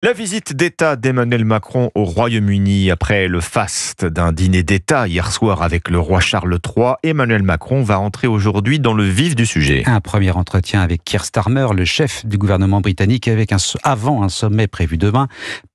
La visite d'État d'Emmanuel Macron au Royaume-Uni après le faste d'un dîner d'État hier soir avec le roi Charles III, Emmanuel Macron va entrer aujourd'hui dans le vif du sujet. Un premier entretien avec Keir Starmer, le chef du gouvernement britannique, avant un sommet prévu demain.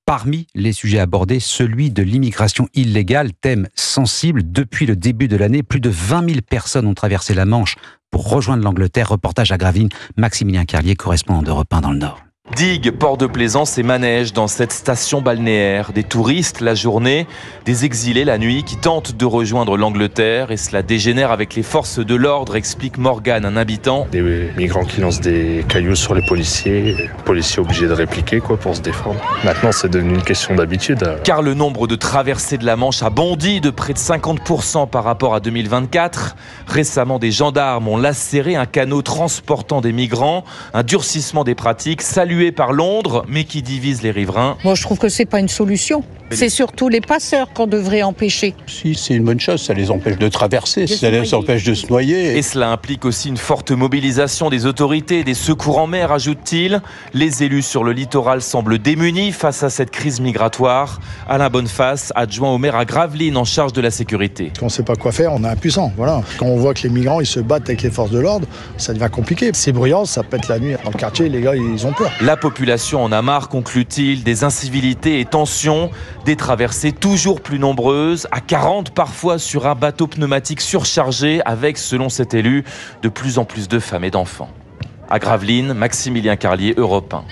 Parmi les sujets abordés, celui de l'immigration illégale, thème sensible. Depuis le début de l'année, plus de 20 000 personnes ont traversé la Manche pour rejoindre l'Angleterre. Reportage à Gravelines, Maximilien Carlier, correspondant d'Europe 1 dans le Nord. Digues, port de plaisance et manège dans cette station balnéaire. Des touristes la journée, des exilés la nuit qui tentent de rejoindre l'Angleterre et cela dégénère avec les forces de l'ordre, explique Morgane, un habitant. Des migrants qui lancent des cailloux sur les policiers obligés de répliquer pour se défendre. Maintenant c'est devenu une question d'habitude. Car le nombre de traversées de la Manche a bondi de près de 50% par rapport à 2024. Récemment, des gendarmes ont lacéré un canot transportant des migrants. Un durcissement des pratiques salué par Londres, mais qui divise les riverains. Moi, je trouve que c'est pas une solution. C'est surtout les passeurs qu'on devrait empêcher. Si, c'est une bonne chose, ça les empêche de traverser, ça les empêche de se noyer. Et cela implique aussi une forte mobilisation des autorités, des secours en mer, ajoute-t-il. Les élus sur le littoral semblent démunis face à cette crise migratoire. Alain Bonneface, adjoint au maire à Gravelines en charge de la sécurité. Quand on ne sait pas quoi faire, on est impuissant. Voilà. Quand on voit que les migrants ils se battent avec les forces de l'ordre, ça devient compliqué. C'est bruyant, ça pète la nuit. Dans le quartier, les gars, ils ont peur. La population en a marre, conclut-il, des incivilités et tensions, des traversées toujours plus nombreuses, à 40 parfois sur un bateau pneumatique surchargé, avec, selon cet élu, de plus en plus de femmes et d'enfants. À Gravelines, Maximilien Carlier, Europe 1.